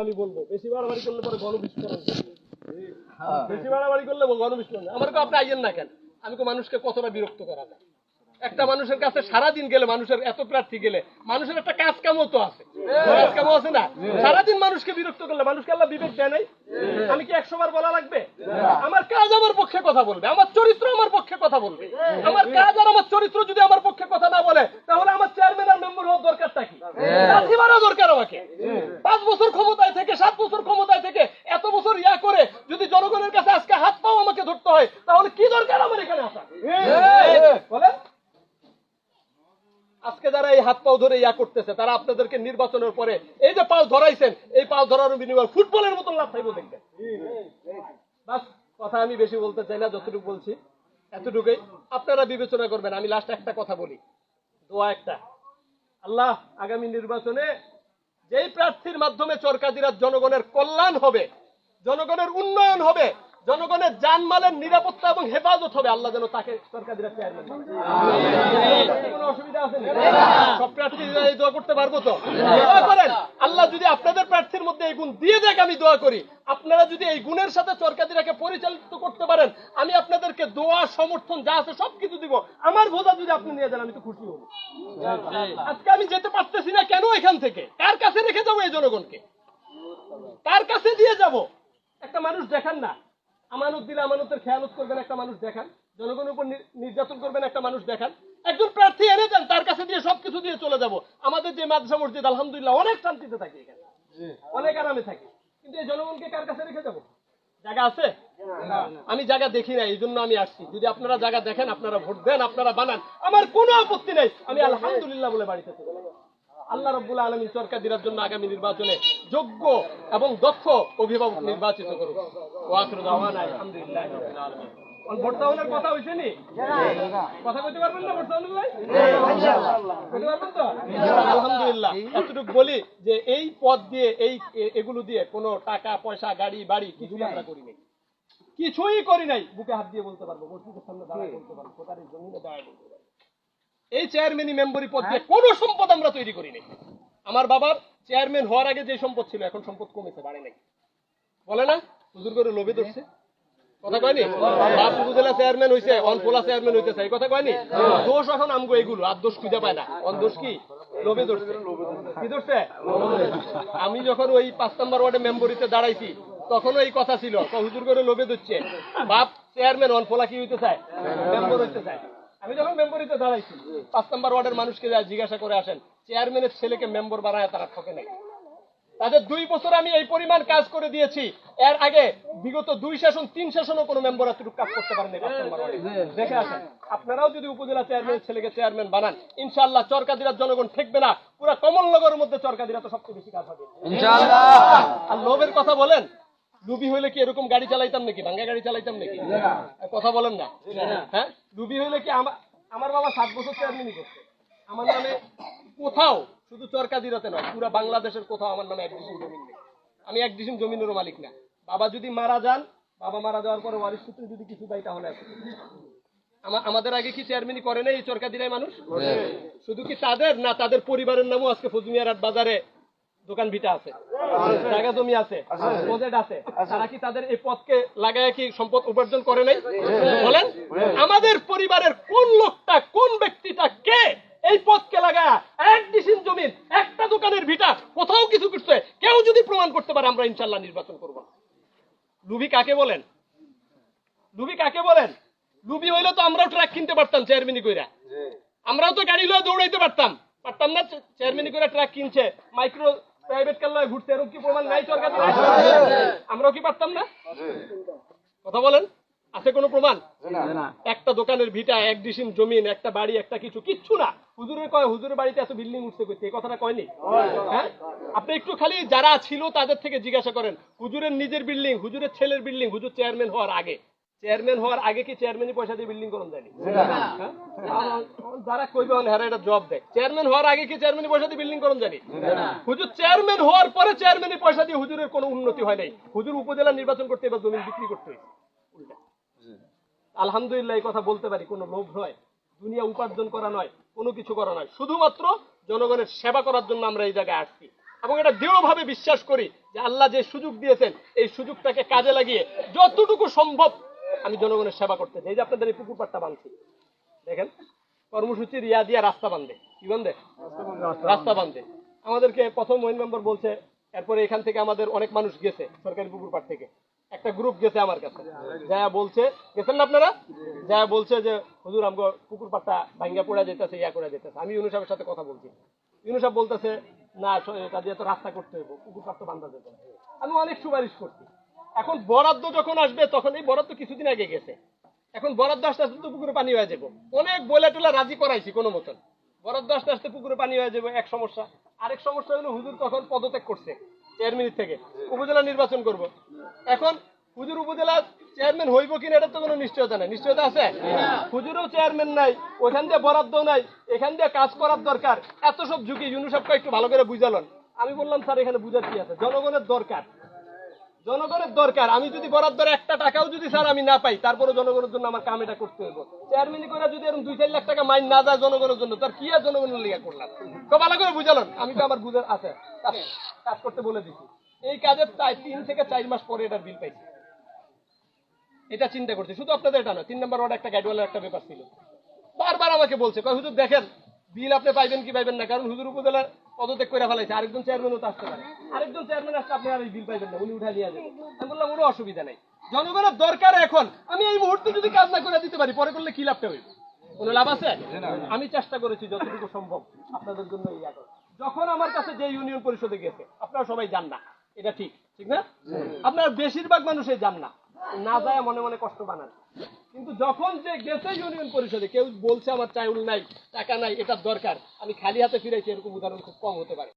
আমি বলবো বেশি বাড়াবাড়ি করলে পরে গণবিস্ফোরণ, বেশি বাড়াবাড়ি করলে গণবিস্ফোরণ। আমার তো আপনি আইয়েন না কেন, আমি তো মানুষকে কতটা বিরক্ত করা যায়। একটা মানুষের কাছে সারাদিন গেলে, মানুষের এত প্রার্থী গেলে, মানুষের একটা কাজ কামও তো আছে, কাজ কামও আছে না? সারাদিন মানুষকে বিরক্ত করলে মানুষকে আল্লাহ বিবেক দেয় নাই? আমি কি 100 বার বলা লাগবে? আমার কাজ আমার পক্ষে কথা বলবে, আমার চরিত্র আমার পক্ষে কথা বলবে। আমার কাজ আর আমার চরিত্র যদি আমার পক্ষে কথা না বলে, তাহলে আমার চেয়ারম্যান আর মেম্বার হওয়ার দরকারটা কি? রাশিমারা দরকার আমাকে। 5 বছর ক্ষমতায় থেকে, 7 বছর ক্ষমতায় থেকে, এত বছর ইয়া করে যদি জনগণের কাছে আজকে হাত পাও আমাকে ধরতে হয়, তাহলে কি দরকার আমার এখানে আসা? বলেন। আজকে যারা এই হাত পাও ধরে ইয়া করতেছে, তারা আপনাদেরকে নির্বাচনের পরে এই যে পাও ধরাইছেন, এই পাও ধরার বিনিময়ে ফুটবলের মতন লাভ থাকবো দেখবেন। বাস, কথা আমি বেশি বলতে চাই না, যতটুকু বলছি এতটুকুই, আপনারা বিবেচনা করবেন। আমি লাস্ট একটা কথা বলি, দোয়া একটা, আল্লাহ আগামী নির্বাচনে যেই প্রার্থীর মাধ্যমে চরকাদিরার জনগণের কল্যাণ হবে, জনগণের উন্নয়ন হবে, জনগণের জানমালের নিরাপত্তা এবং হেফাজত হবে, আল্লাহ যেন তাকে সরকারিরা চেয়ারম্যান বানায়। কোনো অসুবিধা আছে না? সব প্রার্থীরা এই দোয়া করতে পারবো তো? দোয়া করেন আল্লাহ যদি আপনাদের প্রার্থীর মধ্যে এই গুণ দিয়ে দেখ, আমি দোয়া করি আপনারা যদি এই গুণের সাথে চরকাদিরাকে পরিচালিত করতে পারেন, আমি আপনাদেরকে দোয়া সমর্থন যা আছে সবকিছু দিব। আমার বোঝা যদি আপনি নিয়ে যান, আমি তো খুশি হব। আজকে আমি যেতে পারতেছি না কেন? এখান থেকে কার কাছে রেখে যাবো এই জনগণকে? কার কাছে দিয়ে যাব? একটা মানুষ দেখান না, আমানত দিলে আমানতের খেয়ালত করবেন, একটা মানুষ দেখান। জনগণের উপর নির্যাতন করবেন, একটা মানুষ দেখান। একজন প্রার্থী এনে দেন, তার কাছে দিয়ে সবকিছু দিয়ে চলে যাব। আমাদের যে মাদ্রাসা মসজিদ আলহামদুলিল্লাহ অনেক শান্তিতে থাকি, এখানে অনেক আরামে থাকি, কিন্তু এই জনগণকে কার কাছে রেখে যাব? জায়গা আছে? আমি জায়গা দেখি না, এই জন্য আমি আসছি। যদি আপনারা জায়গা দেখেন, আপনারা ভোট দেন, আপনারা বানান, আমার কোনো আপত্তি নেই। আমি আলহামদুলিল্লাহ বলে বাড়িতে চলে যাব। আল্লাহ রাব্বুল আলামিন চরকাদিরার জন্য আগামী নির্বাচনে যোগ্য এবং দক্ষ অভিভাবক নির্বাচিত করুন। ওয়া আখিরু দাওয়ানা আলহামদুলিল্লাহি রাব্বিল আলামিন। ভোট দেওয়ার কথা হইছে নি? কথা কইতে পারবেন না? ভোট দেওয়ার লাই ইনশাআল্লাহ কইতে পারবেন তো? আলহামদুলিল্লাহ। এতটুকু বলি যে এই পদ দিয়ে, এই এগুলো দিয়ে কোনো টাকা পয়সা, গাড়ি বাড়ি কিছুই আমরা করি নাই, কিছুই করি নাই। বুকে হাত দিয়ে বলতে পারবো, মসজিদের সামনে দাঁড়ায় বলতে পারবো, কোথায় জমিনে দাঁড়ায় বলতে পারবো, এই চেয়ারম্যানই মেম্বারি পদ দিয়ে কোনো সম্পদ আমরা তৈরি করিনি। আমার বাবার চেয়ারম্যান হওয়ার আগে যে সম্পদ ছিল, এখন সম্পদ কমেছে, বাড়ে নাই। বলে না হুজুর করে লোভে ধরছে, কথা কয়নি? বাপ উপজেলা চেয়ারম্যান হইছে, অনপোলা চেয়ারম্যান হইতেছে, এই কথা কয়নি? দোষ এখন আমগো এগুলো, আর দোষ খুঁজে পায় না। অন দোষ কি? লোভে ধরছে। কি ধরছে? আমি যখন ওই 5 নম্বর ওয়ার্ডে মেম্বরিতে দাঁড়াইছি, তখনও এই কথা ছিল, হুজুর করে লোভে ধরছে। বাপ চেয়ারম্যান, অনপোলা কি হইতে চায়? মেম্বর হইতে চায়। আমি যখন মেম্বরিতে দাঁড়াইছি, 5 নম্বর ওয়ার্ডের মানুষকে যা জিজ্ঞাসা করে আসেন, চেয়ারম্যানের ছেলেকে মেম্বার বানায় তারা ঠকে নাই। তাদের 2 বছর আমি এই পরিমাণ কাজ করে দিয়েছি, এর আগে বিগত 2 সেশন 3 সেশনও কোনো মেম্বার এতটুকু কাজ করতে পারেনি। 5 নম্বর ওয়ার্ডে দেখে আসেন। আপনারাও যদি উপজেলা চেয়ারম্যানের ছেলেকে চেয়ারম্যান বানান, ইনশাআল্লাহ চরকাদিরার জনগণ ঠেকবে না। পুরো কমলনগরের মধ্যে চরকাদিরা তো সবচেয়ে বেশি কাজ হবে ইনশাআল্লাহ। আর লোভের কথা বলেন, লুবি হইলে কি এরকম গাড়ি চালাইতাম নাকি? ভাঙ্গা গাড়ি চালাইতাম নাকি? কথা বলেন না। হ্যাঁ, লুবি হইলে কি? আমার বাবা 7 বছর চেয়ারম্যানই করছে। আমার নামে কোথাও, শুধু চরকাদিরাতে নয়, পুরো বাংলাদেশের কোথাও আমার নামে 1 ডিসিম জমি নেই। আমি 1 ডিসিম জমিনেরও মালিক না। বাবা যদি মারা যান, বাবা মারা যাওয়ার পরে ওয়ারিশ সূত্রে যদি কিছু পাই, তাহলে আমাদের আগে কি চেয়ারম্যানই করে নাই এই চরকাদিরায় মানুষ? শুধু কি তাদের না, তাদের পরিবারের নামও আজকে ফজমিয়ারাট বাজারে দোকান ভিটা আছে, জায়গা জমি আছে, প্রজেক্ট আছে। তারা কি তাদের এই পথকে লাগায় কি সম্পদ উপার্জন করে নাই? বলেন, আমাদের পরিবারের কোন লোকটা, কোন ব্যক্তিটা, কে এই পথকে লাগায় 1 ডিসিম জমির একটা দোকানের ভিটা কোথাও কিছু করছে? কেউ যদি প্রমাণ করতে পারে, আমরা ইনশাআল্লাহ নির্বাচন করব। লুবি কাকে বলেন? লুবি কাকে বলেন? লুবি হইলে তো আমরাও ট্রাক কিনতে পারতাম চেয়ারম্যানি কইরা, আমরাও তো গাড়ি লয়ে দৌড়াইতে পারতাম না? চেয়ারম্যানি কইরা ট্রাক কিনছে, মাইক্রো প্রাইভেট কার লয়ে ঘুরতে, এরকম কি প্রমাণ নাই সরকার? আমরাও কি পারতাম না? কথা বলেন, আছে কোনো প্রমাণ? একটা দোকানের ভিটা, 1 ডিসিম জমিন, একটা বাড়ি, একটা কিচ্ছু না। হুজুরের কয়, হুজুরের বাড়িতে এত বিল্ডিং উঠতে করতে, এই কথাটা কয়নি? হ্যাঁ, আপনি একটু খালি যারা ছিল তাদের থেকে জিজ্ঞাসা করেন, হুজুরের নিজের বিল্ডিং, হুজুরের ছেলের বিল্ডিং, হুজুর চেয়ারম্যান হওয়ার আগে কি চেয়ারম্যানই পয়সা দিয়ে বিল্ডিং করুন যায়নি? যারা কইবে হেরা এটা জবাব দেয়, চেয়ারম্যান হওয়ার আগে কি চেয়ারম্যানই পয়সা দিয়ে বিল্ডিং করুন জানি? হুজুর চেয়ারম্যান হওয়ার পরে চেয়ারম্যানই পয়সা দিয়ে হুজুরের কোনো উন্নতি হয় নাই। হুজুর উপজেলা নির্বাচন করতে এবার জমি বিক্রি করতে হয়েছে। আলহামদুলিল্লাহ, এই কথা বলতে পারি, কোনো লোভ নয়, দুনিয়া উপার্জন করা নয়, কোনো কিছু করা নয়, শুধুমাত্র জনগণের সেবা করার জন্য আমরা এই জায়গায় আসছি। এবং এটা দৃঢ়ভাবে বিশ্বাস করি যে আল্লাহ যে সুযোগ দিয়েছেন এই সুযোগটাকে কাজে লাগিয়ে যতটুকু সম্ভব আমি জনগণের সেবা করতে চাই। এই যে আপনাদের এই পুকুর পাড়টা বাঁধছি, দেখেন কর্মসূচি রিয়া দিয়া রাস্তা বাঁধে, কি বাঁধে? রাস্তা বাঁধে। আমাদেরকে প্রথম ওয়ার্ড মেম্বার বলছে, এরপরে এখান থেকে আমাদের অনেক মানুষ গেছে সরকারি পুকুর পাড় থেকে, একটা গ্রুপ গেছে আমার কাছে, যা বলছে, গেছেন না আপনারা, যা বলছে যে হুজুর আমগো পুকুর পাড়টা ভাঙ্গা পড়া যেতেছে, ইয়া করে যেতেছে। আমি ইউনূস সাহেবের সাথে কথা বলছি, ইউনূস সাহেব বলতেছে না এটা দিয়ে তো রাস্তা করতে হবে, পুকুর পাড় তো বান্ধা যেতে না। আমি অনেক সুপারিশ করছি। এখন বরাদ্দ যখন আসবে তখন, এই বরাদ্দ কিছুদিন আগে গেছে, এখন বরাদ্দ আসতে আসতে তো পুকুরে পানি হয়ে যাবো। অনেক বলে টুলা রাজি করাইছি কোনো মতন, বরাদ্দ আসতে আসতে পুকুরে পানি হয়ে যাবে, এক সমস্যা। আরেক সমস্যা হলো হুজুর তখন পদত্যাগ করছে চেয়ারম্যান থেকে, উপজেলা নির্বাচন করব। এখন হুজুর উপজেলা চেয়ারম্যান হইব কিনা এটা তো কোনো নিশ্চয়তা নাই। নিশ্চয়তা আছে? হুজুরও চেয়ারম্যান নাই, ওইখান দিয়ে বরাদ্দ নাই, এখান দিয়ে কাজ করার দরকার। এত সব ঝুঁকি ইউনূস সাহেবকে একটু ভালো করে বুঝালেন। আমি বললাম স্যার এখানে বুঝার কি আছে, জনগণের দরকার, জনগণের দরকার। আমি যদি বরাদ্দের একটা টাকাও যদি স্যার আমি না পাই, তারপরে জনগণের জন্য আমার কাম এটা করতে হবে। চেয়ারম্যানি করে যদি এরকম 2-4 লাখ টাকা মাইন না যায় জনগণের জন্য, তার কি আর জনগণের লিগা করলাম? তো ভালো করে বুঝালেন, আমি তো আমার বুঝার আছে, কাজ করতে বলে দিচ্ছি। এই কাজের 3 থেকে 4 মাস পরে এটার বিল পাইছি। এটা চিন্তা করছি, শুধু আপনাদের এটা না, 3 নম্বর ওয়ার্ডে একটা গাইডওয়ালার একটা ব্যাপার ছিল, বারবার আমাকে বলছে হুজুর দেখেন বিল আপনি পাইবেন কি পাইবেন না, কারণ হুজুর উপজেলার পদত্যাগ করে ফেলাইছে, আরেকজন চেয়ারম্যানও তো আসতে পারে, আরেকজন চেয়ারম্যান আসলে আপনি আর এই বিল পাইবেন না, উনি উঠা নিয়ে যাবেন। আমি বললাম কোনো অসুবিধা নাই, জনগণের দরকার এখন, আমি এই মুহূর্তে যদি কাজ না করে দিতে পারি পরে করলে কি লাভটা হইবে? কোনো লাভ আছে? আমি চেষ্টা করেছি যতটুকু সম্ভব আপনাদের জন্য ইয়া করা। যখন আমার কাছে যে ইউনিয়ন পরিষদে গেছে, আপনারা সবাই জান না, এটা ঠিক ঠিক না? আপনারা বেশিরভাগ মানুষই জান না, না যায় মনে মনে কষ্ট বানান। কিন্তু যখন যে গেছে ইউনিয়ন পরিষদে, কেউ বলছে আমার চাউল নাই, টাকা নাই, এটার দরকার, আমি খালি হাতে ফিরাইছি, এরকম উদাহরণ খুব কম হতে পারে।